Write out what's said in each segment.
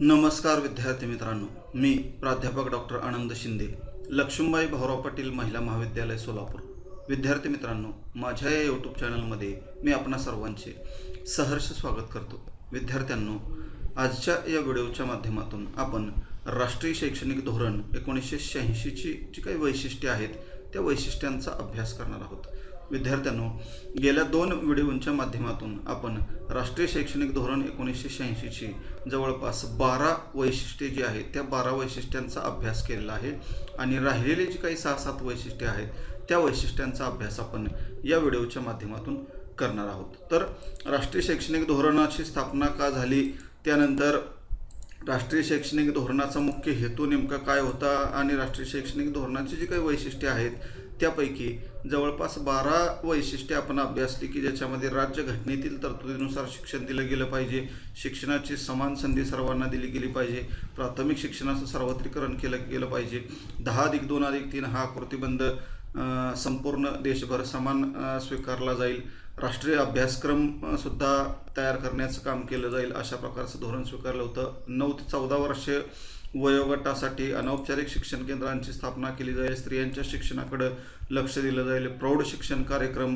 नमस्कार विद्यार्थी मित्रांनो, मी प्राध्यापक डॉक्टर आनंद शिंदे, लक्ष्मीबाई भाऊराव पाटील महिला महाविद्यालय सोलापूर. विद्यार्थी मित्रांनो, माझ्या या यूट्यूब चॅनलमध्ये मी आपणा सर्वांचे सहर्ष स्वागत करतो. विद्यार्थ्यांनो, आजच्या या व्हिडिओच्या माध्यमातून आपण राष्ट्रीय शैक्षणिक धोरण 1986ची जी काही वैशिष्ट्ये आहेत त्या वैशिष्ट्यांचा अभ्यास करणार आहोत. विद्यार्थ्यांनो, गेल्या 2 व्हिडिओंच्या माध्यमातून आपण राष्ट्रीय शैक्षणिक धोरण 1986ची जवळपास 12 वैशिष्ट्ये जी आहेत त्या 12 वैशिष्ट्यांचा अभ्यास केलेला आहे आणि राहिलेली जी काही 6-7 वैशिष्ट्ये आहेत त्या वैशिष्ट्यांचा अभ्यास आपण या व्हिडिओच्या माध्यमातून करणार आहोत. तर राष्ट्रीय शैक्षणिक धोरणाची स्थापना का झाली, त्यानंतर राष्ट्रीय शैक्षणिक धोरणाचा मुख्य हेतू नेमका काय होता आणि राष्ट्रीय शैक्षणिक धोरणाची जी काही वैशिष्ट्ये आहेत त्यापैकी जवळपास 12 वैशिष्ट्ये आपण अभ्यासली की ज्याच्यामध्ये राज्यघटनेतील तरतुदीनुसार शिक्षण दिलं गेलं पाहिजे, शिक्षणाची समान संधी सर्वांना दिली गेली पाहिजे, प्राथमिक शिक्षणाचं सार्वत्रिकरण केलं गेलं पाहिजे, 10+2+3 हा आकृतिबंध संपूर्ण देशभर समान स्वीकारला जाईल, राष्ट्रीय अभ्यासक्रम सुद्धा तयार करण्याचं काम केलं जाईल, अशा प्रकारचं धोरण स्वीकारलं होतं. 9 ते 14 वर्षे वयोगटासाठी अनौपचारिक शिक्षण केंद्रांची स्थापना केली जाईल, स्त्रियांच्या शिक्षणाकडे लक्ष दिलं जाईल, प्रौढ शिक्षण कार्यक्रम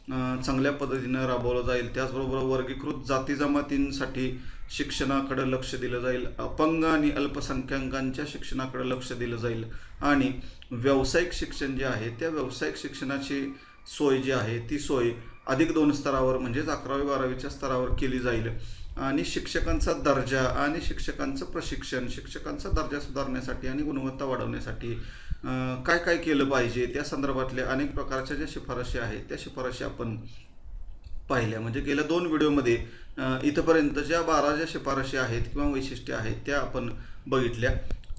चांगल्या पद्धतीनं राबवला जाईल, त्याचबरोबर वर्गीकृत जाती जमातींसाठी शिक्षणाकडे लक्ष दिलं जाईल, अपंग आणि अल्पसंख्याकांच्या शिक्षणाकडे लक्ष दिलं जाईल आणि व्यावसायिक शिक्षण जे आहे त्या व्यावसायिक शिक्षणाची सोय जी आहे ती सोय +2 स्तरावर म्हणजेच 11वी-12वीच्या स्तरावर केली जाईल आणि शिक्षकांचा दर्जा आणि शिक्षकांचं प्रशिक्षण, शिक्षकांचा दर्जा सुधारण्यासाठी आणि गुणवत्ता वाढवण्यासाठी काय काय केलं पाहिजे त्या संदर्भातल्या अनेक प्रकारच्या ज्या शिफारशी आहेत त्या शिफारशी आपण पाहिल्या. म्हणजे गेल्या 2 व्हिडिओमध्ये इथंपर्यंत ज्या 12 ज्या शिफारशी आहेत किंवा वैशिष्ट्ये आहेत त्या आपण बघितल्या.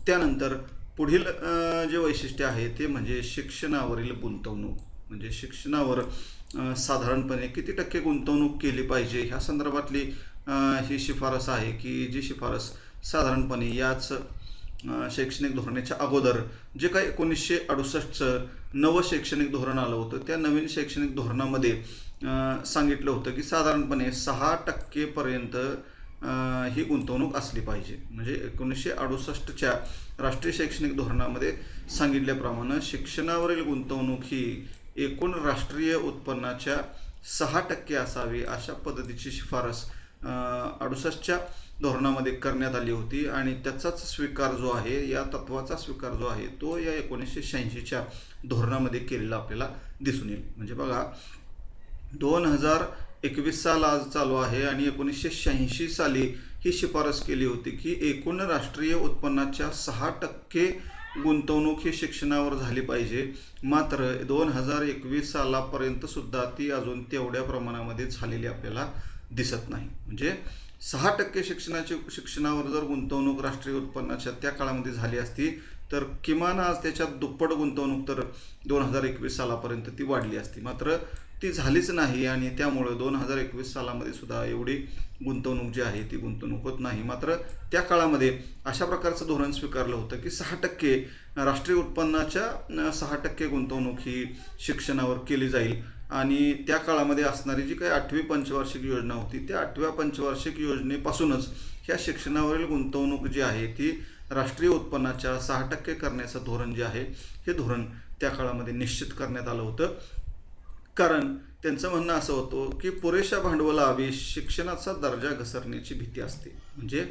त्यानंतर पुढील जे वैशिष्ट्य आहे ते म्हणजे शिक्षणावरील गुंतवणूक, म्हणजे शिक्षणावर साधारणपणे किती टक्के गुंतवणूक केली पाहिजे ह्या संदर्भातली ही शिफारस आहे की जी शिफारस साधारणपणे याच शैक्षणिक धोरणाच्या अगोदर जे काही 1968चं नवं शैक्षणिक धोरण आलं होतं त्या नवीन शैक्षणिक धोरणामध्ये सांगितलं होतं की साधारणपणे 6% पर्यंत ही गुंतवणूक असली पाहिजे. म्हणजे 1968च्या राष्ट्रीय शैक्षणिक धोरणामध्ये सांगितल्याप्रमाणे शिक्षणावरील गुंतवणूक ही एकूण राष्ट्रीय उत्पन्नाच्या 6% असावी अशा पद्धतीची शिफारस 68च्या धोरणामध्ये करण्यात आली होती आणि त्याचाच स्वीकार जो आहे, या तत्वाचा स्वीकार जो आहे तो या 1986च्या धोरणामध्ये केलेला आपल्याला दिसून येईल. म्हणजे बघा, 2021 साल आज चालू आहे आणि 1986 साली ही शिफारस केली होती की एकूण राष्ट्रीय उत्पन्नाच्या 6% गुंतवणूक ही शिक्षणावर झाली पाहिजे. मात्र 2021 सालापर्यंत सुद्धा ती अजून तेवढ्या प्रमाणामध्ये झालेली आपल्याला दिसत नाही. म्हणजे 6% शिक्षणावर जर गुंतवणूक राष्ट्रीय उत्पन्नाच्या त्या काळामध्ये झाली असती तर किमान आज त्याच्यात दुप्पट गुंतवणूक तर 2021 सालापर्यंत ती वाढली असती. मात्र ती झालीच नाही आणि त्यामुळे 2021 सालामध्ये सुद्धा एवढी गुंतवणूक जी आहे ती गुंतवणूक होत नाही. मात्र त्या काळामध्ये अशा प्रकारचं धोरण स्वीकारलं होतं की 6% राष्ट्रीय उत्पन्नाच्या 6% गुंतवणूक ही शिक्षणावर केली जाईल आणि त्या काळामध्ये असणारी जी काही 8वी पंचवार्षिक योजना होती त्या 8व्या पंचवार्षिक योजनेपासूनच ह्या शिक्षणावरील गुंतवणूक जी आहे ती राष्ट्रीय उत्पन्नाच्या 6% करण्याचं धोरण जे आहे हे धोरण त्या काळामध्ये निश्चित करण्यात आलं होतं. कारण त्यांचं म्हणणं असं होतं की पुरेशा भांडवलाअभावी शिक्षणाचा दर्जा घसरण्याची भीती असते. म्हणजे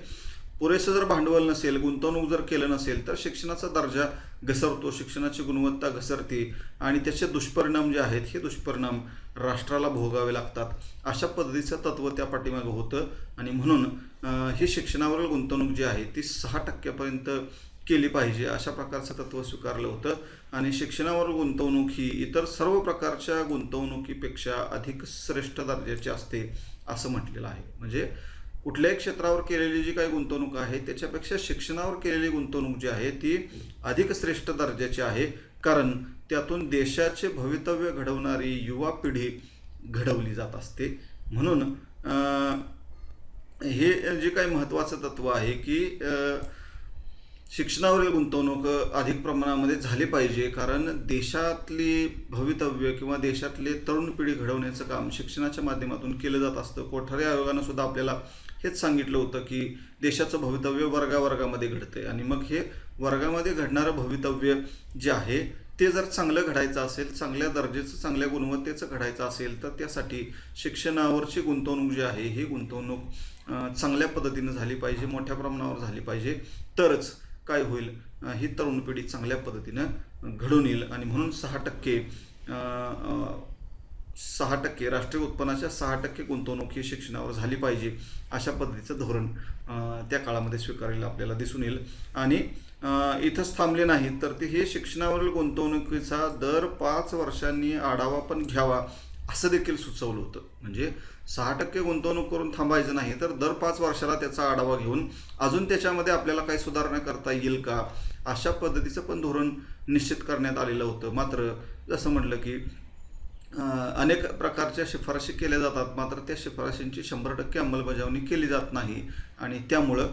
पुरेसं जर भांडवल नसेल, गुंतवणूक जर केलं नसेल तर शिक्षणाचा दर्जा घसरतो, शिक्षणाची गुणवत्ता घसरते आणि त्याचे दुष्परिणाम जे आहेत हे दुष्परिणाम राष्ट्राला भोगावे लागतात. अशा पद्धतीचं तत्त्व त्या पाठीमागं होतं आणि म्हणून ही शिक्षणावरील गुंतवणूक जी आहे ती 6% पर्यंत केली पाहिजे अशा प्रकारचं तत्त्व स्वीकारलं होतं आणि शिक्षणावर गुंतवणूक ही इतर सर्व प्रकारच्या गुंतवणुकीपेक्षा अधिक श्रेष्ठ दर्जाची असते असं म्हटलेलं आहे. म्हणजे कुठल्याही क्षेत्रावर केलेली जी काही गुंतवणूक आहे त्याच्यापेक्षा शिक्षणावर केलेली गुंतवणूक जी आहे ती अधिक श्रेष्ठ दर्जाची आहे, कारण त्यातून देशाचे भवितव्य घडवणारी युवा पिढी घडवली जात असते. म्हणून हे जे काही महत्त्वाचं तत्त्व आहे की शिक्षणावरील गुंतवणूक अधिक प्रमाणामध्ये झाली पाहिजे, कारण देशातली भवितव्य किंवा देशातले तरुण पिढी घडवण्याचं काम शिक्षणाच्या माध्यमातून केलं जात असतं. कोठारी आयोगानं सुद्धा आपल्याला हेच सांगितलं होतं की देशाचं भवितव्य वर्गावर्गामध्ये घडतंय आणि मग हे वर्गामध्ये घडणारं भवितव्य जे आहे ते जर चांगलं घडायचं असेल, चांगल्या दर्जाचं, चांगल्या गुणवत्तेचं घडायचं असेल, तर त्यासाठी शिक्षणावरची गुंतवणूक जी आहे ही गुंतवणूक चांगल्या पद्धतीनं झाली पाहिजे, मोठ्या प्रमाणावर झाली पाहिजे. तरच काय होईल, ही तरुण पिढी चांगल्या पद्धतीनं घडून येईल. आणि म्हणून 6% राष्ट्रीय उत्पन्नाच्या 6% गुंतवणूक ही शिक्षणावर झाली पाहिजे, अशा पद्धतीचं धोरण त्या काळामध्ये स्वीकारलेलं आपल्याला दिसून येईल. आणि इथंच थांबले नाही तर ते हे शिक्षणावरील गुंतवणुकीचा दर 5 वर्षांनी आढावा पण घ्यावा असं देखील सुचवलं होतं. म्हणजे 6% गुंतवणूक करून थांबायचं नाही, तर दर 5 वर्षाला त्याचा आढावा घेऊन अजून त्याच्यामध्ये आपल्याला काही सुधारणा करता येईल का, अशा पद्धतीचं पण धोरण निश्चित करण्यात आलेलं होतं. मात्र जसं म्हटलं की अनेक प्रकारच्या शिफारशी केल्या जातात, मात्र त्या शिफारशींची 100% अंमलबजावणी केली जात नाही. आणि त्यामुळं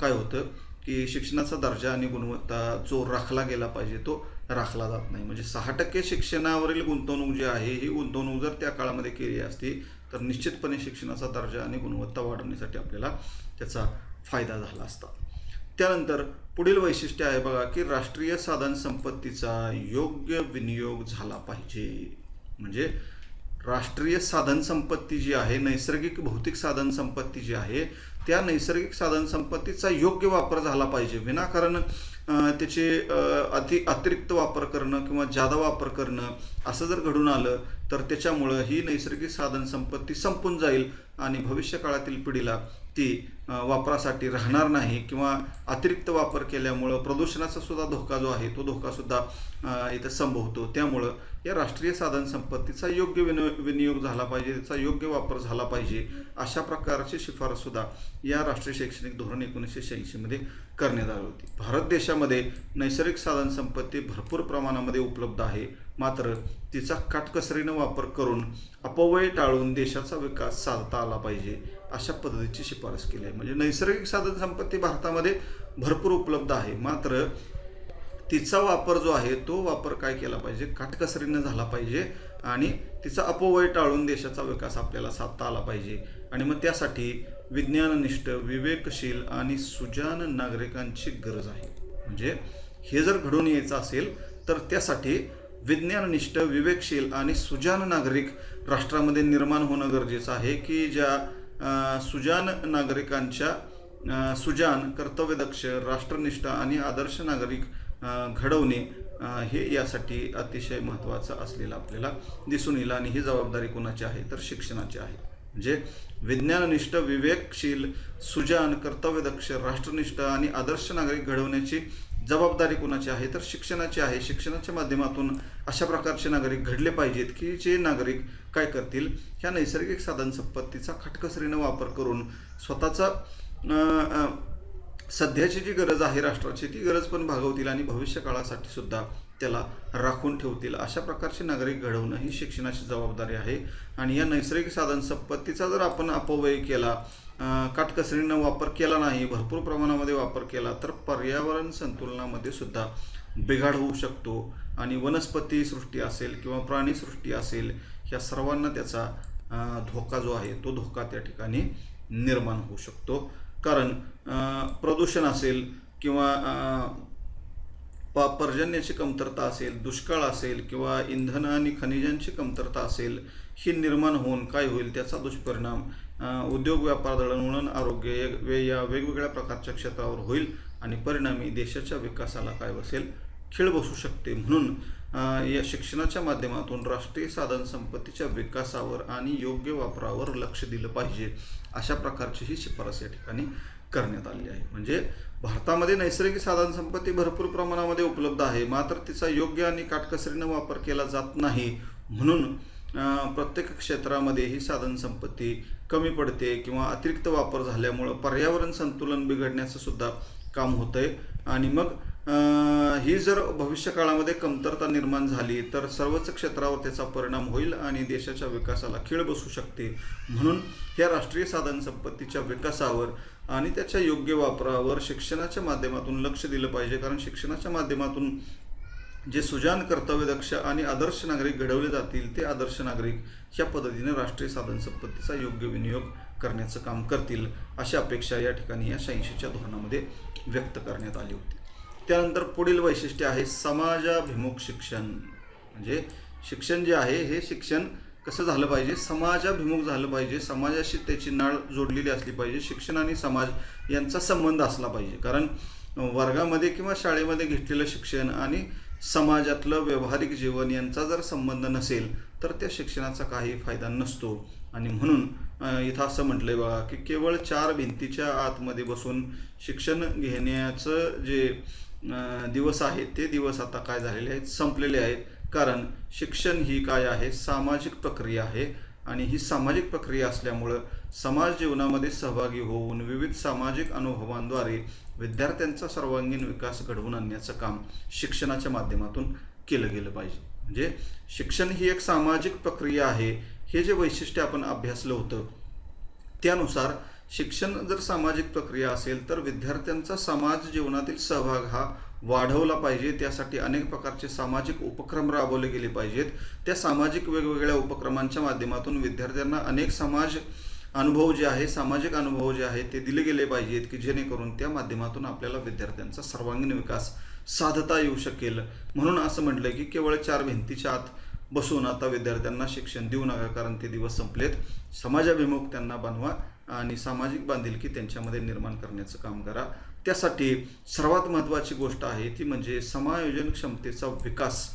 काय होतं की शिक्षणाचा दर्जा आणि गुणवत्ता जो राखला गेला पाहिजे तो राखला जात नाही. म्हणजे 6% शिक्षणावरील गुंतवणूक जी आहे ही गुंतवणूक जर त्या काळामध्ये केली असती तर निश्चितपणे शिक्षणाचा दर्जा आणि गुणवत्ता वाढवण्यासाठी आपल्याला त्याचा फायदा झाला असता. त्यानंतर पुढील वैशिष्ट्य आहे बघा की राष्ट्रीय साधन संपत्तीचा योग्य विनियोग झाला पाहिजे. म्हणजे राष्ट्रीय साधन संपत्ती जी आहे, नैसर्गिक भौतिक साधन संपत्ती जी आहे, त्या नैसर्गिक साधन संपत्तीचा योग्य वापर झाला पाहिजे. विनाकारण त्याचे अतिरिक्त वापर करणं किंवा जादा वापर करणं असं जर घडून आलं तर त्याच्यामुळं ही नैसर्गिक साधन संपत्ती संपून जाईल आणि भविष्यकाळातील पिढीला ती वापरासाठी राहणार नाही, किंवा अतिरिक्त वापर केल्यामुळं प्रदूषणाचा सुद्धा धोका जो आहे तो धोकासुद्धा इथं संभवतो. त्यामुळं या राष्ट्रीय साधन संपत्तीचा योग्य विनियोग झाला पाहिजे, त्याचा योग्य वापर झाला पाहिजे, अशा प्रकारची शिफारससुद्धा या राष्ट्रीय शैक्षणिक धोरण 1986 मध्ये करण्यात आली होती. भारत देशामध्ये नैसर्गिक साधन संपत्ती भरपूर प्रमाणामध्ये उपलब्ध आहे, मात्र तिचा काटकसरीनं वापर करून अपव्यय टाळून देशाचा विकास साधता आला पाहिजे, अशा पद्धतीची शिफारस केली आहे. म्हणजे नैसर्गिक साधन संपत्ती भारतामध्ये भरपूर उपलब्ध आहे, मात्र तिचा वापर जो आहे तो वापर काय केला पाहिजे, काटकसरीनं झाला पाहिजे आणि तिचा अपव्यय टाळून देशाचा विकास आपल्याला साधता आला पाहिजे. आणि मग त्यासाठी विज्ञाननिष्ठ, विवेकशील आणि सुजाण नागरिकांची गरज आहे. म्हणजे हे जर घडून यायचं असेल तर त्यासाठी विज्ञाननिष्ठ, विवेकशील आणि सुजाण नागरिक राष्ट्रामध्ये निर्माण होणं गरजेचं आहे, की ज्या सुजाण नागरिकांच्या सुजाण, कर्तव्यदक्ष, राष्ट्रनिष्ठ आणि आदर्श नागरिक घडवणे हे यासाठी अतिशय महत्त्वाचं असलेलं आपल्याला दिसून येईल. आणि ही जबाबदारी कोणाची आहे तर शिक्षणाची आहे. म्हणजे विज्ञाननिष्ठ, विवेकशील, सुजाण, कर्तव्यदक्ष, राष्ट्रनिष्ठ आणि आदर्श नागरिक घडवण्याची जबाबदारी कोणाची आहे तर शिक्षणाची आहे. शिक्षणाच्या माध्यमातून अशा प्रकारचे नागरिक घडले पाहिजेत की जे नागरिक काय करतील, ह्या नैसर्गिक साधन संपत्तीचा काटकसरीनं वापर करून स्वतःचा सध्याची जी गरज आहे राष्ट्राची ती गरज पण भागवतील आणि भविष्य काळासाठी सुद्धा त्याला राखून ठेवतील. अशा प्रकारचे नागरिक घडवणं ही शिक्षणाची जबाबदारी आहे. आणि या नैसर्गिक साधन संपत्तीचा जर आपण अपव्यय केला, काटकसरीनं वापर केला नाही, भरपूर प्रमाणामध्ये वापर केला तर पर्यावरण संतुलनामध्ये सुद्धा बिघाड होऊ शकतो आणि वनस्पती सृष्टी असेल किंवा प्राणीसृष्टी असेल, ह्या सर्वांना त्याचा धोका जो आहे तो धोका त्या ठिकाणी निर्माण होऊ शकतो. कारण प्रदूषण असेल किंवा पर्जन्याची कमतरता असेल, दुष्काळ असेल किंवा इंधन आणि खनिजांची कमतरता असेल, ही निर्माण होऊन काय होईल, त्याचा दुष्परिणाम उद्योग, व्यापार, दळणवळण, आरोग्य या वेगवेगळ्या प्रकारच्या क्षेत्रावर होईल आणि परिणामी देशाच्या विकासाला काय बसेल, खीळ बसू शकते. म्हणून या शिक्षणाच्या माध्यमातून राष्ट्रीय साधन संपत्तीच्या विकासावर आणि योग्य वापरावर लक्ष दिलं पाहिजे, अशा प्रकारची ही शिफारस या ठिकाणी करण्यात आली आहे. म्हणजे भारतामध्ये नैसर्गिक साधन संपत्ती भरपूर प्रमाणामध्ये उपलब्ध आहे, मात्र तिचा योग्य आणि काटकसरीनं वापर केला जात नाही. म्हणून प्रत्येक क्षेत्रामध्ये ही साधन संपत्ती कमी पडते किंवा अतिरिक्त वापर झाल्यामुळं पर्यावरण संतुलन बिघडण्याचं सुद्धा काम होतंय. आणि मग ही जर भविष्य काळामध्ये कमतरता निर्माण झाली तर सर्वच क्षेत्रावर त्याचा परिणाम होईल आणि देशाच्या विकासाला खीळ बसू शकते. म्हणून या राष्ट्रीय साधन संपत्तीच्या विकासावर आणि त्याच्या योग्य वापरावर शिक्षणाच्या माध्यमातून लक्ष दिलं पाहिजे. कारण शिक्षणाच्या माध्यमातून जे सुजाण, कर्तव्यदक्ष आणि आदर्श नागरिक घडवले जातील, ते आदर्श नागरिक ह्या पद्धतीने राष्ट्रीय साधन संपत्तीचा योग्य विनियोग करण्याचं काम करतील, अशी अपेक्षा या ठिकाणी या 86च्या धोरणामध्ये व्यक्त करण्यात आली होती. त्यानंतर पुढील वैशिष्ट्य आहे समाजाभिमुख शिक्षण. म्हणजे शिक्षण जे आहे हे शिक्षण कसं झालं पाहिजे, समाजाभिमुख झालं पाहिजे. समाजाशी त्याची नाळ जोडलेली असली पाहिजे. शिक्षण आणि समाज यांचा संबंध असला पाहिजे. कारण वर्गामध्ये किंवा शाळेमध्ये घेतलेलं शिक्षण आणि समाजातलं व्यावहारिक जीवन यांचा जर संबंध नसेल तर त्या शिक्षणाचा काही फायदा नसतो. आणि म्हणून इथं असं म्हटलंय बघा की केवळ 4 भिंतीच्या आतमध्ये बसून शिक्षण घेण्याचं जे दिवस आहेत ते दिवस आता काय झालेले आहेत, संपलेले आहेत. कारण शिक्षण ही काय आहे, सामाजिक प्रक्रिया आहे. आणि ही सामाजिक प्रक्रिया असल्यामुळं समाज जीवनामध्ये सहभागी होऊन विविध सामाजिक अनुभवांद्वारे विद्यार्थ्यांचा सर्वांगीण विकास घडवून आणण्याचं काम शिक्षणाच्या माध्यमातून केलं गेलं पाहिजे. म्हणजे शिक्षण ही एक सामाजिक प्रक्रिया आहे. हे जे वैशिष्ट्य आपण अभ्यासलं होतं त्यानुसार शिक्षण जर सामाजिक प्रक्रिया असेल तर विद्यार्थ्यांचा समाज जीवनातील सहभाग हा वाढवला पाहिजे. त्यासाठी अनेक प्रकारचे सामाजिक उपक्रम राबवले गेले पाहिजेत. त्या सामाजिक वेगवेगळ्या उपक्रमांच्या माध्यमातून विद्यार्थ्यांना अनेक सामाजिक अनुभव जे आहेत ते दिले गेले पाहिजेत की जेणेकरून त्या माध्यमातून आपल्याला विद्यार्थ्यांचा सर्वांगीण विकास साधता येऊ शकेल. म्हणून असं म्हटलं की केवळ 4 भिंतीच्या आत बसून आता विद्यार्थ्यांना शिक्षण देऊ नका, कारण ते दिवस संपलेत. समाजाभिमुख त्यांना बनवा आणि सामाजिक बांधिलकी त्यांच्यामध्ये निर्माण करण्याचं काम करा. त्यासाठी सर्वात महत्त्वाची गोष्ट आहे ती म्हणजे समायोजन क्षमतेचा विकास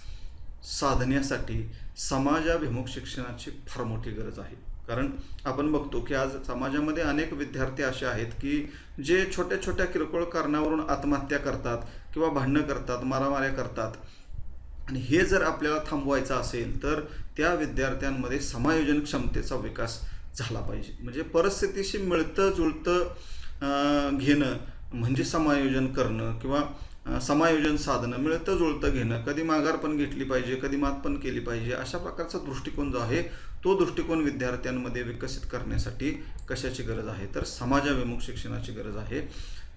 साधण्यासाठी समाजाभिमुख शिक्षणाची फार मोठी गरज आहे. कारण आपण बघतो की आज समाजामध्ये अनेक विद्यार्थी असे आहेत की जे छोट्या छोट्या किरकोळ कारणावरून आत्महत्या करतात किंवा भांडणं करतात, मारामाऱ्या करतात. आणि हे जर आपल्याला थांबवायचं असेल तर त्या विद्यार्थ्यांमध्ये समायोजन क्षमतेचा विकास झाला पाहिजे. म्हणजे परिस्थितीशी मिळतं जुळतं घेणं म्हणजे समायोजन करणं किंवा समायोजन साधणं, मिळतं जुळतं घेणं. कधी माघार पण घेतली पाहिजे, कधी मात पण केली पाहिजे. अशा प्रकारचा दृष्टिकोन जो आहे तो दृष्टिकोन विद्यार्थ्यांमध्ये विकसित करण्यासाठी कशाची गरज आहे तर समाजाभिमुख शिक्षणाची गरज आहे.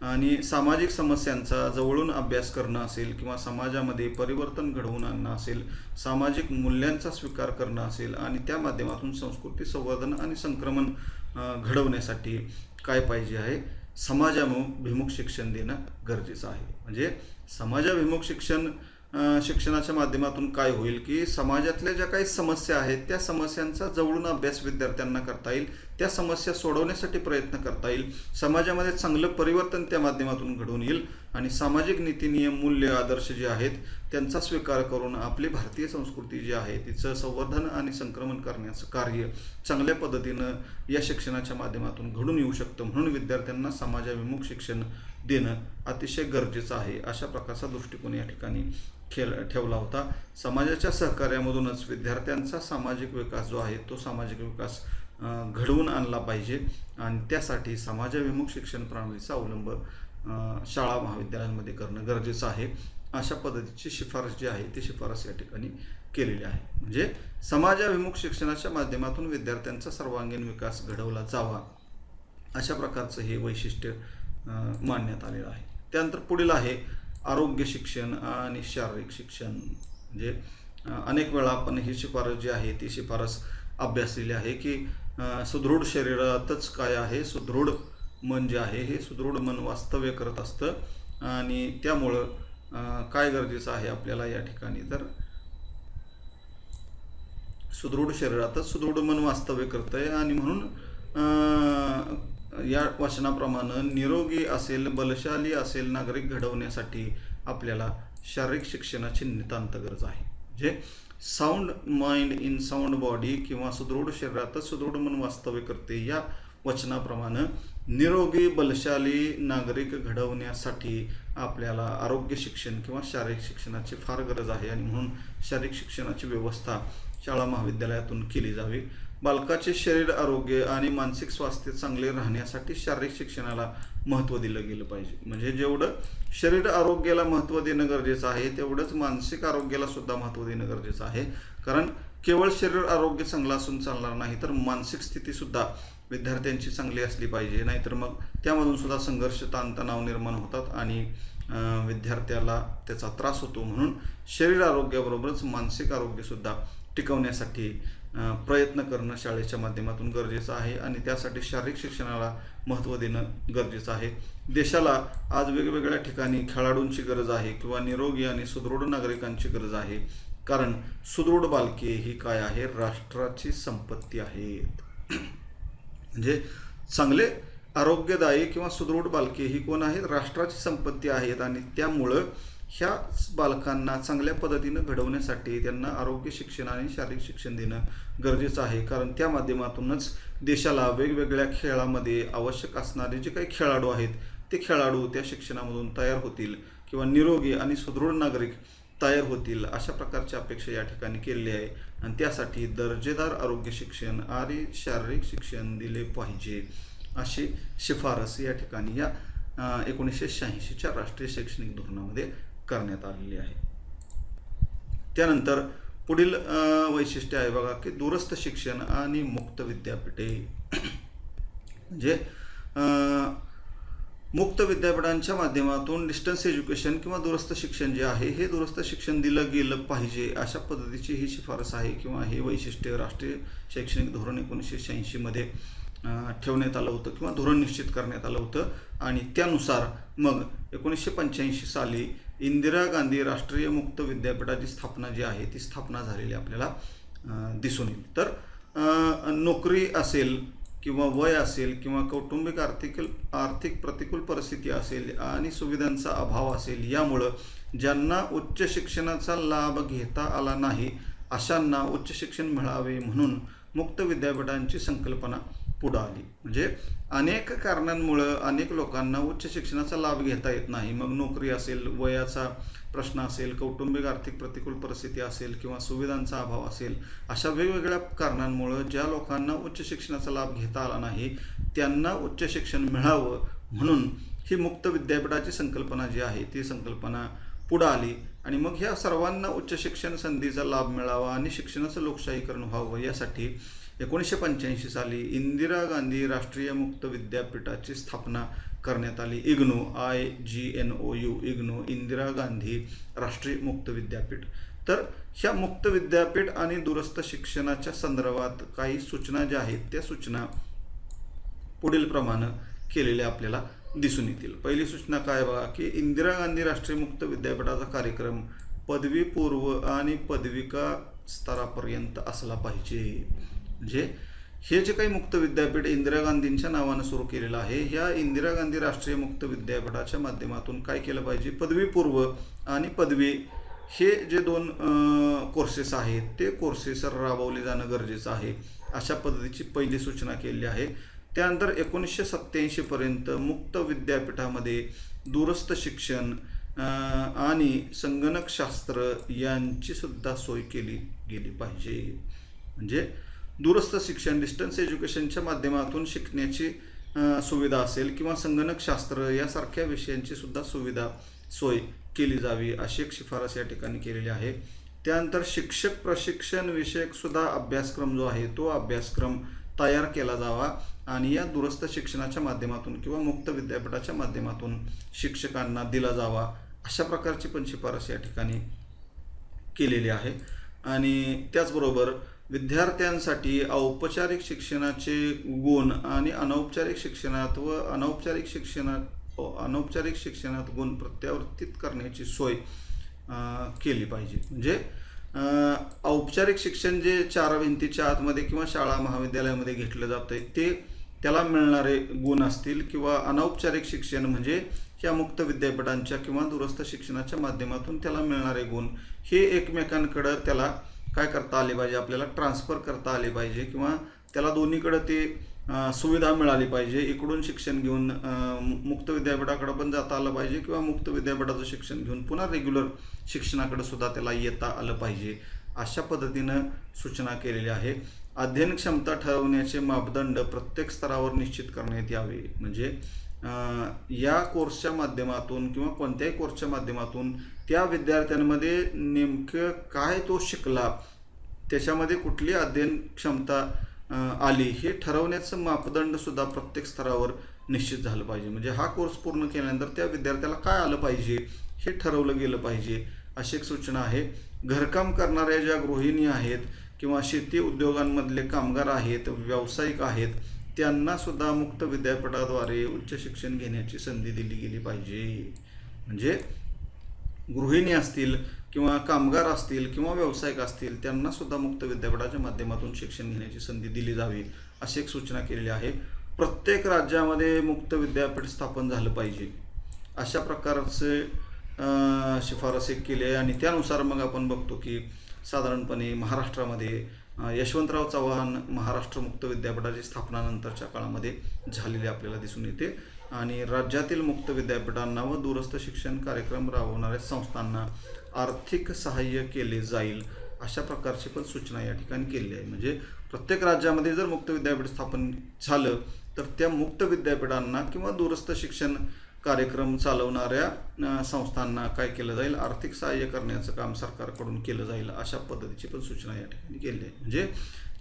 आणि सामाजिक समस्यांचा जवळून अभ्यास करणं असेल किंवा समाजामध्ये परिवर्तन घडवून आणणं असेल, सामाजिक मूल्यांचा स्वीकार करणं असेल आणि त्या माध्यमातून संस्कृती संवर्धन आणि संक्रमण घडवण्यासाठी काय पाहिजे आहे, समाजाभिमुख शिक्षण देणं गरजेचं आहे. म्हणजे समाजाभिमुख शिक्षणाच्या माध्यमातून काय होईल की समाजातल्या ज्या काही समस्या आहेत त्या समस्यांचा जवळून अभ्यास विद्यार्थ्यांना करता येईल, त्या समस्या सोडवण्यासाठी प्रयत्न करता येईल, समाजामध्ये चांगलं परिवर्तन त्या माध्यमातून घडून येईल आणि सामाजिक नीती नियम मूल्य आदर्श जे आहेत त्यांचा स्वीकार करून आपली भारतीय संस्कृती जी आहे तिचं संवर्धन आणि संक्रमण करण्याचं कार्य चांगल्या पद्धतीनं या शिक्षणाच्या माध्यमातून घडून येऊ शकतं. म्हणून विद्यार्थ्यांना समाजाभिमुख शिक्षण देणं अतिशय गरजेचं आहे. अशा प्रकारचा दृष्टिकोन या ठिकाणी ठेवला होता. समाजाच्या सहकार्यामधूनच विद्यार्थ्यांचा सामाजिक विकास जो आहे तो सामाजिक विकास घडवून आणला पाहिजे आणि त्यासाठी समाजाभिमुख शिक्षण प्रणालीचा अवलंब शाळा महाविद्यालयांमध्ये करणं गरजेचं आहे. अशा पद्धतीची शिफारस जी आहे ती शिफारस या ठिकाणी केलेली आहे. म्हणजे समाजाभिमुख शिक्षणाच्या माध्यमातून विद्यार्थ्यांचा सर्वांगीण विकास घडवला जावा अशा प्रकारचं हे वैशिष्ट्य मांडण्यात आलेलं आहे. त्यानंतर पुढील आहे आरोग्य शिक्षण आणि शारीरिक शिक्षण. म्हणजे अनेक वेळा आपण ही शिफारस जी आहे ती शिफारस अभ्यासलेली आहे की सुदृढ शरीरातच काय आहे, सुदृढ मन जे आहे हे सुदृढ मन वास्तव्य करत असतं आणि त्यामुळं काय गरजेचं आहे आपल्याला या ठिकाणी तर सुदृढ शरीरातच सुदृढ मन वास्तव्य करतंय आणि म्हणून या वचनाप्रमाणे निरोगी असेल, बलशाली असेल नागरिक घडवण्यासाठी आपल्याला शारीरिक शिक्षणाची नितांत गरज आहे. म्हणजे sound mind in sound body किंवा सुदृढ शरीरातच सुदृढ मन वास्तव्य करते या वचनाप्रमाणे निरोगी बलशाली नागरिक घडवण्यासाठी आपल्याला आरोग्य शिक्षण किंवा शारीरिक शिक्षणाची फार गरज आहे आणि म्हणून शारीरिक शिक्षणाची व्यवस्था शाळा महाविद्यालयातून केली जावी. बालकाचे शरीर आरोग्य आणि मानसिक स्वास्थ्य चांगले राहण्यासाठी शारीरिक शिक्षणाला महत्त्व दिलं गेलं पाहिजे. म्हणजे जेवढं शरीर आरोग्याला महत्त्व देणं गरजेचं आहे तेवढंच मानसिक आरोग्याला सुद्धा महत्त्व देणं गरजेचं आहे. कारण केवळ शरीर आरोग्य चांगलं असून चालणार नाही तर मानसिक स्थितीसुद्धा विद्यार्थ्यांची चांगली असली पाहिजे, नाहीतर मग त्यामधून सुद्धा संघर्ष, ताणतणाव निर्माण होतात आणि विद्यार्थ्याला त्याचा त्रास होतो. म्हणून शरीर आरोग्याबरोबरच मानसिक आरोग्यसुद्धा टिकवण्यासाठी प्रयत्न करणं शाळेच्या माध्यमातून गरजेचं आहे आणि त्यासाठी शारीरिक शिक्षणाला महत्त्व देणं गरजेचं आहे. देशाला आज वेगवेगळ्या ठिकाणी खेळाडूंची गरज आहे किंवा निरोगी आणि सुदृढ नागरिकांची गरज आहे. कारण सुदृढ बालके ही काय आहे, राष्ट्राची संपत्ती आहेत. म्हणजे चांगले आरोग्यदायी किंवा सुदृढ बालके ही कोण आहेत, राष्ट्राची संपत्ती आहेत. आणि त्यामुळं ह्या बालकांना चांगल्या पद्धतीनं घडवण्यासाठी त्यांना आरोग्य शिक्षण आणि शारीरिक शिक्षण देणं गरजेचं आहे. कारण त्या माध्यमातूनच देशाला वेगवेगळ्या खेळामध्ये आवश्यक असणारे जे काही खेळाडू आहेत ते खेळाडू त्या शिक्षणामधून तयार होतील किंवा निरोगी आणि सुदृढ नागरिक तयार होतील, अशा प्रकारची अपेक्षा या ठिकाणी केलेली आहे. आणि त्यासाठी दर्जेदार आरोग्य शिक्षण आणि शारीरिक शिक्षण दिले पाहिजे, अशी शिफारस या ठिकाणी या 1986च्या राष्ट्रीय शैक्षणिक धोरणामध्ये करण्यात आलेली आहे. त्यानंतर पुढील वैशिष्ट्य आहे बघा की दूरस्थ शिक्षण आणि मुक्त विद्यापीठे. म्हणजे मुक्त विद्यापीठांच्या माध्यमातून डिस्टन्स एज्युकेशन किंवा दूरस्थ शिक्षण जे आहे हे दूरस्थ शिक्षण दिलं गेलं पाहिजे, अशा पद्धतीची ही शिफारस आहे किंवा हे वैशिष्ट्य राष्ट्रीय शैक्षणिक धोरण 1986मध्ये ठेवण्यात आलं होतं किंवा धोरण निश्चित करण्यात आलं होतं. आणि त्यानुसार मग 1985 साली इंदिरा गांधी राष्ट्रीय मुक्त विद्यापीठाची स्थापना जी आहे ती स्थापना झालेली आपल्याला दिसून येईल. तर नोकरी असेल किंवा वय असेल किंवा कौटुंबिक आर्थिक प्रतिकूल परिस्थिती असेल आणि सुविधांचा अभाव असेल, यामुळं ज्यांना उच्च शिक्षणाचा लाभ घेता आला नाही अशांना उच्च शिक्षण मिळावे म्हणून मुक्त विद्यापीठांची संकल्पना पुढं आली. म्हणजे अनेक कारणांमुळं अनेक लोकांना उच्च शिक्षणाचा लाभ घेता येत नाही. मग नोकरी असेल, वयाचा प्रश्न असेल, कौटुंबिक आर्थिक प्रतिकूल परिस्थिती असेल किंवा सुविधांचा अभाव असेल, अशा वेगवेगळ्या कारणांमुळं ज्या लोकांना उच्च शिक्षणाचा लाभ घेता आला नाही त्यांना उच्च शिक्षण मिळावं म्हणून ही मुक्त विद्यापीठाची संकल्पना जी आहे ती संकल्पना पुढं आली. आणि मग ह्या सर्वांना उच्च शिक्षण संधीचा लाभ मिळावा आणि शिक्षणाचं लोकशाहीकरण व्हावं यासाठी 1985 साली इंदिरा गांधी राष्ट्रीय मुक्त विद्यापीठाची स्थापना करण्यात आली. IGNOU इग्नो, इंदिरा गांधी राष्ट्रीय मुक्त विद्यापीठ. तर ह्या मुक्त विद्यापीठ आणि दूरस्थ शिक्षणाच्या संदर्भात काही सूचना ज्या आहेत त्या सूचना पुढील प्रमाणे केलेल्या आपल्याला दिसून येतील. पहिली सूचना काय बघा की इंदिरा गांधी राष्ट्रीय मुक्त विद्यापीठाचा कार्यक्रम पदवीपूर्व आणि पदविका स्तरापर्यंत असला पाहिजे. म्हणजे हे जे काही मुक्त विद्यापीठ इंदिरा गांधींच्या नावानं सुरू केलेलं आहे, ह्या इंदिरा गांधी राष्ट्रीय मुक्त विद्यापीठाच्या माध्यमातून काय केलं पाहिजे, पदवीपूर्व आणि पदवी हे जे दोन कोर्सेस आहेत ते कोर्सेस राबवले जाणं गरजेचं आहे, अशा पद्धतीची पहिली सूचना केलेली आहे. त्यानंतर 1987 पर्यंत मुक्त विद्यापीठामध्ये दूरस्थ शिक्षण आणि संगणकशास्त्र यांची सुद्धा सोय केली गेली पाहिजे. म्हणजे दूरस्थ शिक्षण, डिस्टन्स एज्युकेशनच्या माध्यमातून शिकण्याची सुविधा असेल किंवा संगणकशास्त्र यासारख्या विषयांची सुद्धा सोय केली जावी, अशी एक शिफारस या ठिकाणी केलेली आहे. त्यानंतर शिक्षक प्रशिक्षण विषयक सुद्धा अभ्यासक्रम जो आहे तो अभ्यासक्रम तयार केला जावा आणि या दूरस्थ शिक्षणाच्या माध्यमातून किंवा मुक्त विद्यापीठाच्या माध्यमातून शिक्षकांना दिला जावा, अशा प्रकारची पण शिफारस या ठिकाणी केलेली आहे. आणि त्याचबरोबर विद्यार्थ्यांसाठी औपचारिक शिक्षणाचे गुण आणि अनौपचारिक शिक्षणात गुण प्रत्यावर्तित करण्याची सोय केली पाहिजे. म्हणजे औपचारिक शिक्षण जे 4 भिंतीच्या आतमध्ये किंवा शाळा महाविद्यालयामध्ये घेतलं जातं ते त्याला मिळणारे गुण असतील किंवा अनौपचारिक शिक्षण म्हणजे ह्या मुक्त विद्यापीठांच्या किंवा दूरस्थ शिक्षणाच्या माध्यमातून त्याला मिळणारे गुण हे एकमेकांकडं त्याला काय करता आले पाहिजे, आपल्याला ट्रान्सफर करता आले पाहिजे किंवा त्याला दोन्हीकडे ते सुविधा मिळाली पाहिजे. इकडून शिक्षण घेऊन मुक्त विद्यापीठाकडे पण जाता आलं पाहिजे किंवा मुक्त विद्यापीठाचं शिक्षण घेऊन पुन्हा रेग्युलर शिक्षणाकडे सुद्धा त्याला येता आलं पाहिजे, अशा पद्धतीनं सूचना केलेली आहे. अध्ययन क्षमता ठरवण्याचे मापदंड प्रत्येक स्तरावर निश्चित करण्यात यावे. म्हणजे या कोर्सच्या माध्यमातून किंवा कोणत्याही कोर्सच्या माध्यमातून त्या विद्यार्थ्यांमध्ये नेमकं काय तो शिकला, त्याच्यामध्ये कुठली अध्ययन क्षमता आली हे ठरवण्याचं मापदंड सुद्धा प्रत्येक स्तरावर निश्चित झालं पाहिजे. म्हणजे हा कोर्स पूर्ण केल्यानंतर त्या विद्यार्थ्याला काय आलं पाहिजे हे ठरवलं गेलं पाहिजे, अशी एक सूचना आहे. घरकाम करणाऱ्या ज्या गृहिणी आहेत किंवा शेती उद्योगांमधले कामगार आहेत, व्यावसायिक आहेत, त्यांना सुद्धा मुक्त विद्यापीठाद्वारे उच्च शिक्षण घेण्याची संधी दिली गेली पाहिजे. म्हणजे गृहिणी असतील किंवा कामगार असतील किंवा व्यावसायिक असतील त्यांना सुद्धा मुक्त विद्यापीठाच्या माध्यमातून शिक्षण घेण्याची संधी दिली जावी, अशी एक सूचना केलेली आहे. प्रत्येक राज्यामध्ये मुक्त विद्यापीठ स्थापन झालं पाहिजे, अशा प्रकारचे शिफारस एक केली आहे. आणि त्यानुसार मग आपण बघतो की साधारणपणे महाराष्ट्रामध्ये यशवंतराव चव्हाण महाराष्ट्र मुक्त विद्यापीठाची स्थापना नंतरच्या काळामध्ये झालेली आपल्याला दिसून येते. आणि राज्यातील मुक्त विद्यापीठांना व दूरस्थ शिक्षण कार्यक्रम राबवणाऱ्या संस्थांना आर्थिक सहाय्य केले जाईल, अशा प्रकारची पण सूचना या ठिकाणी केली आहे. म्हणजे प्रत्येक राज्यामध्ये जर मुक्त विद्यापीठ स्थापन झालं तर त्या मुक्त विद्यापीठांना किंवा दूरस्थ शिक्षण कार्यक्रम चालवणाऱ्या संस्थांना काय केलं जाईल, आर्थिक सहाय्य करण्याचं काम सरकारकडून केलं जाईल, अशा पद्धतीची पण सूचना या ठिकाणी केली आहे. म्हणजे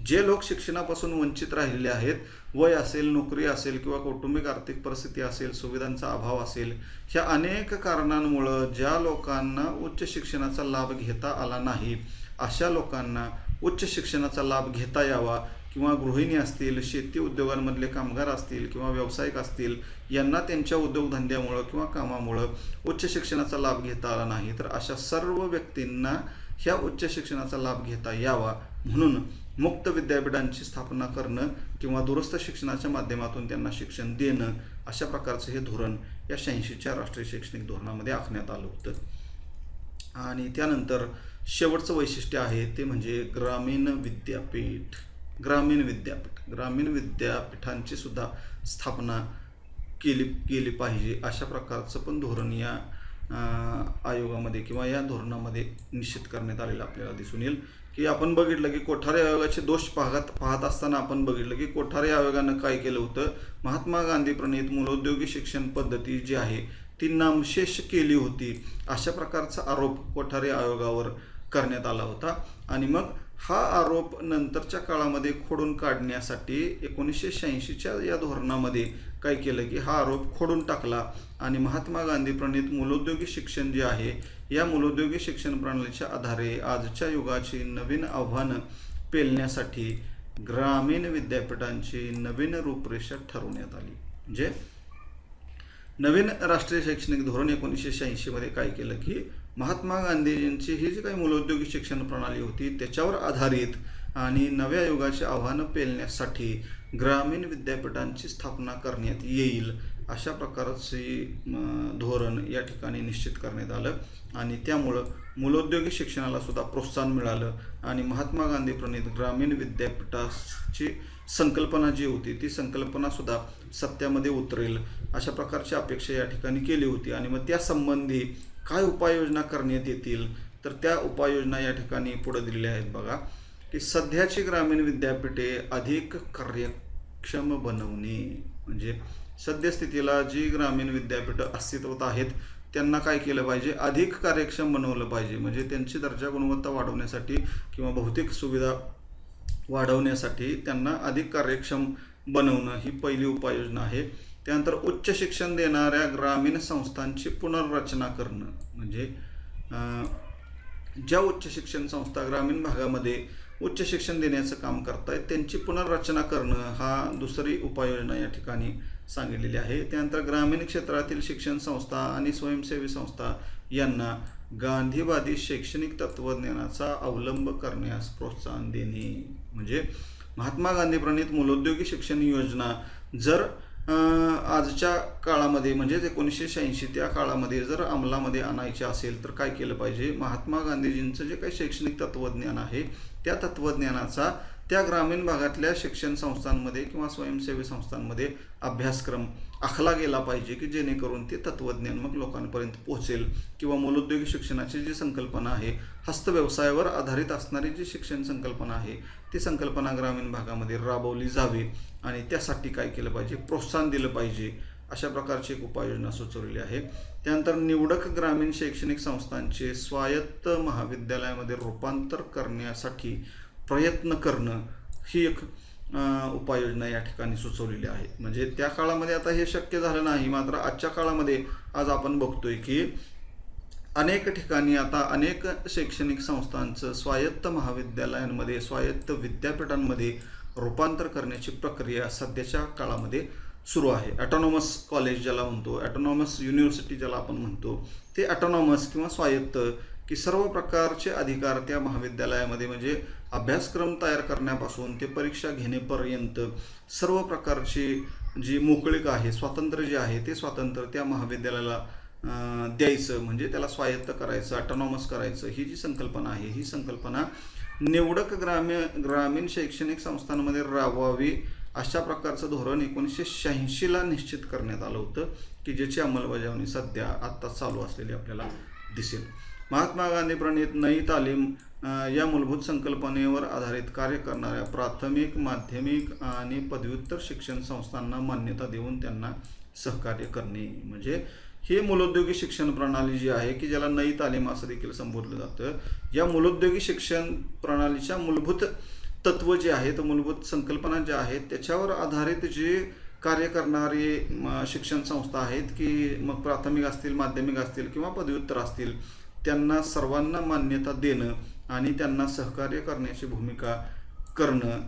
जे लोक शिक्षणापासून वंचित राहिलेले आहेत, वय असेल, नोकरी असेल किंवा कौटुंबिक आर्थिक परिस्थिती असेल, सुविधांचा अभाव असेल, ह्या अनेक कारणांमुळं ज्या लोकांना उच्च शिक्षणाचा लाभ घेता आला नाही, अशा लोकांना उच्च शिक्षणाचा लाभ घेता यावा. किंवा गृहिणी असतील, शेती उद्योगांमधले कामगार असतील किंवा व्यावसायिक असतील, यांना त्यांच्या उद्योगधंद्यामुळं किंवा कामामुळं उच्च शिक्षणाचा लाभ घेता आला नाही, तर अशा सर्व व्यक्तींना ह्या उच्च शिक्षणाचा लाभ घेता यावा म्हणून मुक्त विद्यापीठांची स्थापना करणं किंवा दूरस्थ शिक्षणाच्या माध्यमातून त्यांना शिक्षण देणं, अशा प्रकारचं हे धोरण या 86च्या राष्ट्रीय शैक्षणिक धोरणामध्ये आखण्यात आलं होतं. आणि त्यानंतर शेवटचं वैशिष्ट्य आहे ते म्हणजे ग्रामीण विद्यापीठ. ग्रामीण विद्यापीठांची सुद्धा स्थापना केली पाहिजे, अशा प्रकारचं पण धोरण या आयोगामध्ये किंवा या धोरणामध्ये निश्चित करण्यात आलेलं आपल्याला दिसून येईल. की आपण बघितलं की कोठारी आयोगाचे दोष पाहत असताना आपण बघितलं की कोठारी आयोगानं काय केलं होतं, महात्मा गांधी प्रणीत मूलोद्योगी शिक्षण पद्धती जी आहे ती नामशेष केली होती, अशा प्रकारचा आरोप कोठारी आयोगावर करण्यात आला होता. आणि मग हा आरोप नंतरच्या काळामध्ये खोडून काढण्यासाठी 1986च्या या धोरणामध्ये काय केलं की हा आरोप खोडून टाकला आणि महात्मा गांधी प्रणीत मूलोद्योगी शिक्षण जे आहे या मूलोद्योगी शिक्षण प्रणालीच्या आधारे आजच्या युगाची नवीन आव्हानं पेलण्यासाठी ग्रामीण विद्यापीठांची नवीन रूपरेषा ठरवण्यात आली. म्हणजे नवीन राष्ट्रीय शैक्षणिक धोरण 1986मध्ये काय केलं की महात्मा गांधीजींची ही जी काही मूलोद्योगी शिक्षण प्रणाली होती त्याच्यावर आधारित आणि नव्या युगाची आव्हानं पेलण्यासाठी ग्रामीण विद्यापीठांची स्थापना करण्यात येईल, अशा प्रकारचे धोरण या ठिकाणी निश्चित करण्यात आलं. आणि त्यामुळं मूलोद्योगी शिक्षणाला सुद्धा प्रोत्साहन मिळालं आणि महात्मा गांधी प्रणीत ग्रामीण विद्यापीठाची संकल्पना जी होती ती संकल्पना सुद्धा सत्यामध्ये उतरेल, अशा प्रकारची अपेक्षा या ठिकाणी केली होती. आणि मग त्या संबंधी काय उपाययोजना करण्यात येतील, तर त्या उपाययोजना या ठिकाणी पुढे दिलेल्या आहेत. बघा की सध्याची ग्रामीण विद्यापीठे अधिक कार्यक्षम बनवणे. म्हणजे सद्यस्थितीला जी ग्रामीण विद्यापीठं अस्तित्वात आहेत त्यांना काय केलं पाहिजे, अधिक कार्यक्षम बनवलं पाहिजे. म्हणजे त्यांची दर्जा गुणवत्ता वाढवण्यासाठी किंवा भौतिक सुविधा वाढवण्यासाठी त्यांना अधिक कार्यक्षम बनवणं ही पहिली उपाययोजना आहे. त्यानंतर उच्च शिक्षण देणाऱ्या ग्रामीण संस्थांची पुनर्रचना करणं. म्हणजे ज्या उच्च शिक्षण संस्था ग्रामीण भागामध्ये उच्च शिक्षण देण्याचं काम करतायत त्यांची पुनर्रचना करणं हा दुसरी उपाययोजना या ठिकाणी सांगितलेली आहे. त्यानंतर ग्रामीण क्षेत्रातील शिक्षण संस्था आणि स्वयंसेवी संस्था यांना गांधीवादी शैक्षणिक तत्त्वज्ञानाचा अवलंब करण्यास प्रोत्साहन देणे. म्हणजे महात्मा गांधी प्रणीत मूलोद्योगी शिक्षण योजना जर आजच्या काळामध्ये म्हणजेच 1986 त्या काळामध्ये जर अंमलामध्ये आणायचे असेल तर काय केलं पाहिजे, महात्मा गांधीजींचं जे काही शैक्षणिक तत्त्वज्ञान आहे त्या तत्त्वज्ञानाचा त्या ग्रामीण भागातल्या शिक्षण संस्थांमध्ये किंवा स्वयंसेवी संस्थांमध्ये अभ्यासक्रम आखला गेला पाहिजे की जेणेकरून ते तत्त्वज्ञान मग लोकांपर्यंत पोहोचेल. किंवा मूलोद्योगी शिक्षणाची जी संकल्पना आहे, हस्तव्यवसायावर आधारित असणारी जी शिक्षण संकल्पना आहे ती संकल्पना ग्रामीण भागामध्ये राबवली जावी आणि त्यासाठी काय केलं पाहिजे, प्रोत्साहन दिलं पाहिजे, अशा प्रकारची एक उपाययोजना सुचवलेली आहे. त्यानंतर निवडक ग्रामीण शैक्षणिक संस्थांचे स्वायत्त महाविद्यालयामध्ये रूपांतर करण्यासाठी प्रयत्न करणं ही एक उपाययोजना या ठिकाणी सुचवलेली आहे. म्हणजे त्या काळामध्ये आता हे शक्य झालं नाही, मात्र आजच्या काळामध्ये आज आपण बघतोय की अनेक ठिकाणी आता अनेक शैक्षणिक संस्थांचं स्वायत्त महाविद्यालयांमध्ये, स्वायत्त विद्यापीठांमध्ये रूपांतर करण्याची प्रक्रिया सध्याच्या काळामध्ये सुरू आहे. ॲटॉनॉमस कॉलेज ज्याला म्हणतो, ॲटॉनॉमस युनिव्हर्सिटी ज्याला आपण म्हणतो, ते ॲटॉनॉमस किंवा स्वायत्त की सर्व प्रकारचे अधिकार त्या महाविद्यालयामध्ये, म्हणजे अभ्यासक्रम तयार करण्यापासून ते परीक्षा घेण्यापर्यंत सर्व प्रकारची जी मोकळीक आहे, स्वातंत्र्य जे आहे, ते स्वातंत्र्य त्या महाविद्यालयाला द्यायचं, म्हणजे त्याला स्वायत्त करायचं, ॲटॉनॉमस करायचं, ही जी संकल्पना आहे, ही संकल्पना निवडक ग्रामीण शैक्षणिक संस्थांमध्ये राबवावी अशा प्रकारचं धोरण 1986ला निश्चित करण्यात आलं होतं, की ज्याची अंमलबजावणी सध्या आत्ता चालू असलेली आपल्याला दिसेल. महात्मा गांधी प्रणीत नई तालीम या मूलभूत संकल्पनेवर आधारित कार्य करणाऱ्या प्राथमिक, माध्यमिक आणि पदव्युत्तर शिक्षण संस्थांना मान्यता देऊन त्यांना सहकार्य करणे, म्हणजे हे मूलोद्योगी शिक्षण प्रणाली जी आहे, की ज्याला नई तालीम असं देखील संबोधलं जातं, या मूलोद्योगी शिक्षण प्रणालीच्या मूलभूत तत्व जे आहेत, मूलभूत संकल्पना ज्या आहेत, त्याच्यावर आधारित जे कार्य करणारी शिक्षण संस्था आहेत, की मग प्राथमिक असतील, माध्यमिक असतील किंवा पदव्युत्तर असतील, त्यांना सर्वांना मान्यता देणं आणि त्यांना सहकार्य करण्याची भूमिका करणं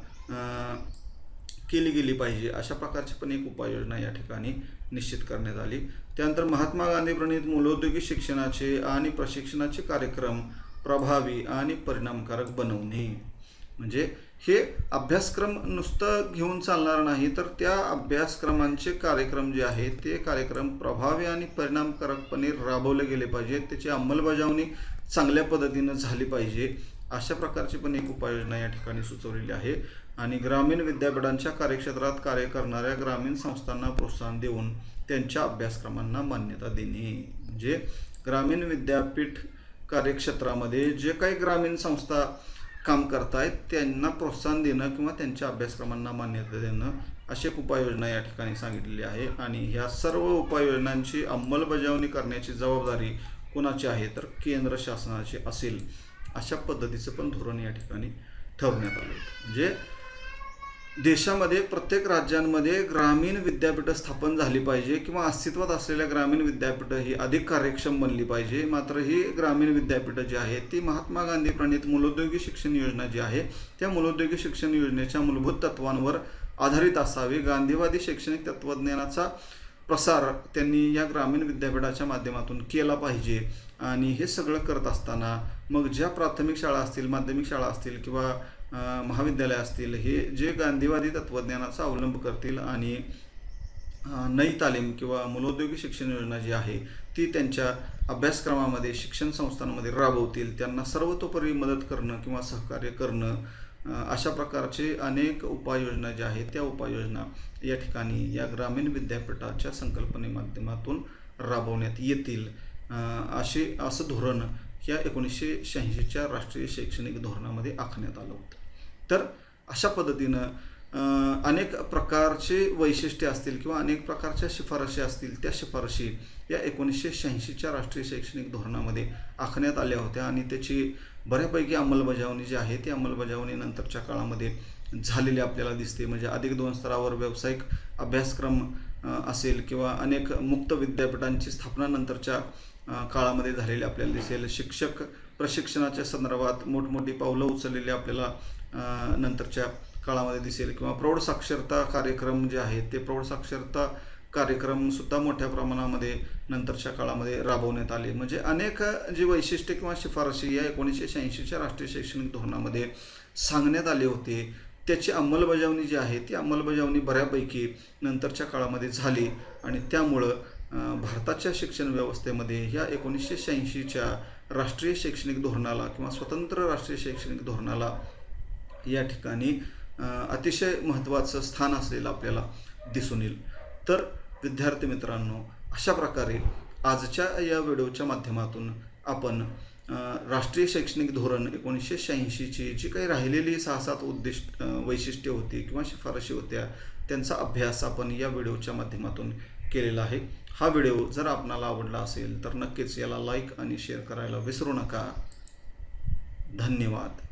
केली गेली पाहिजे, अशा प्रकारची पण एक उपाययोजना या ठिकाणी निश्चित करण्यात आली. त्यानंतर महात्मा गांधी प्रणीत मूलोद्योगी शिक्षणाचे आणि प्रशिक्षणाचे कार्यक्रम प्रभावी आणि परिणामकारक बनवणे, म्हणजे हे अभ्यासक्रम नुसतं घेऊन चालणार नाही, तर त्या अभ्यासक्रमांचे कार्यक्रम जे आहेत, ते कार्यक्रम प्रभावी आणि परिणामकारकपणे राबवले गेले पाहिजेत, त्याची अंमलबजावणी चांगल्या पद्धतीनं झाली पाहिजे, अशा प्रकारची पण एक उपाययोजना या ठिकाणी सुचवलेली आहे. आणि ग्रामीण विद्यापीठांच्या कार्यक्षेत्रात कार्य करणाऱ्या ग्रामीण संस्थांना प्रोत्साहन देऊन त्यांच्या अभ्यासक्रमांना मान्यता देणे, म्हणजे ग्रामीण विद्यापीठ कार्यक्षेत्रामध्ये जे काही ग्रामीण संस्था काम करतायत त्यांना प्रोत्साहन देणं किंवा त्यांच्या अभ्यासक्रमांना मान्यता देणं, अशी एक उपाययोजना या ठिकाणी सांगितलेली आहे. आणि ह्या सर्व उपाययोजनांची अंमलबजावणी करण्याची जबाबदारी कोणाची आहे, तर केंद्र शासनाची असेल, अशा पद्धतीचं पण धोरण या ठिकाणी ठरवण्यात आलं. म्हणजे देशामध्ये प्रत्येक राज्यांमध्ये ग्रामीण विद्यापीठं स्थापन झाली पाहिजे किंवा अस्तित्वात असलेल्या ग्रामीण विद्यापीठं ही अधिक कार्यक्षम बनली पाहिजे. मात्र ही ग्रामीण विद्यापीठं जी आहेत, ती महात्मा गांधी प्रणीत मूलोद्योगी शिक्षण योजना जी आहे, त्या मूलोद्योगी शिक्षण योजनेच्या मूलभूत तत्वांवर आधारित असावी. गांधीवादी शैक्षणिक तत्त्वज्ञानाचा प्रसार त्यांनी या ग्रामीण विद्यापीठाच्या माध्यमातून केला पाहिजे. आणि हे सगळं करत असताना मग ज्या प्राथमिक शाळा असतील, माध्यमिक शाळा असतील किंवा महाविद्यालय असतील, हे जे गांधीवादी तत्त्वज्ञानाचा अवलंब करतील आणि नई तालीम किंवा मूलोद्योगी शिक्षण योजना जी आहे ती त्यांच्या अभ्यासक्रमामध्ये, शिक्षण संस्थांमध्ये राबवतील, त्यांना सर्वतोपरी मदत करणं किंवा सहकार्य करणं, अशा प्रकारचे अनेक उपाययोजना ज्या आहेत, त्या उपाययोजना या ठिकाणी या ग्रामीण विद्यापीठाच्या संकल्पने माध्यमातून राबवण्यात येतील, असं धोरण या 1986च्या राष्ट्रीय शैक्षणिक धोरणामध्ये आखण्यात आलं होतं. तर अशा पद्धतीनं अनेक प्रकारचे वैशिष्ट्ये असतील किंवा अनेक प्रकारच्या शिफारशी असतील, त्या शिफारशी या 1986च्या राष्ट्रीय शैक्षणिक धोरणामध्ये आखण्यात आल्या होत्या आणि त्याची बऱ्यापैकी अंमलबजावणी जी आहे ती अंमलबजावणी नंतरच्या काळामध्ये झालेली आपल्याला दिसते. म्हणजे अधिक 2 स्तरावर व्यावसायिक अभ्यासक्रम असेल किंवा अनेक मुक्त विद्यापीठांची स्थापना नंतरच्या काळामध्ये झालेली आपल्याला दिसेल. शिक्षक प्रशिक्षणाच्या संदर्भात मोठमोठी पावलं उचललेली आपल्याला नंतरच्या काळामध्ये दिसेल किंवा प्रौढ साक्षरता कार्यक्रम जे आहेत, ते प्रौढ साक्षरता कार्यक्रमसुद्धा मोठ्या प्रमाणामध्ये नंतरच्या काळामध्ये राबवण्यात आले. म्हणजे अनेक जी वैशिष्ट्ये किंवा शिफारशी या 1986च्या राष्ट्रीय शैक्षणिक धोरणामध्ये सांगण्यात आले होते, त्याची अंमलबजावणी जी आहे ती अंमलबजावणी बऱ्यापैकी नंतरच्या काळामध्ये झाली आणि त्यामुळं भारताच्या शिक्षण व्यवस्थेमध्ये ह्या 1986च्या राष्ट्रीय शैक्षणिक धोरणाला किंवा स्वतंत्र राष्ट्रीय शैक्षणिक धोरणाला या ठिकाणी अतिशय महत्त्वाचं स्थान असलेलं आपल्याला दिसून येईल. तर विद्यार्थी मित्रांनो, अशा प्रकारे आजच्या या व्हिडिओच्या माध्यमातून आपण राष्ट्रीय शैक्षणिक धोरण 1986ची जी काही राहिलेली 6-7 वैशिष्ट्ये होती किंवा शिफारशी होत्या, त्यांचा अभ्यास आपण या व्हिडिओच्या माध्यमातून केलेला आहे. हा व्हिडिओ जर आपणाला आवडला असेल तर नक्कीच याला लाईक आणि शेअर करायला विसरू नका. धन्यवाद.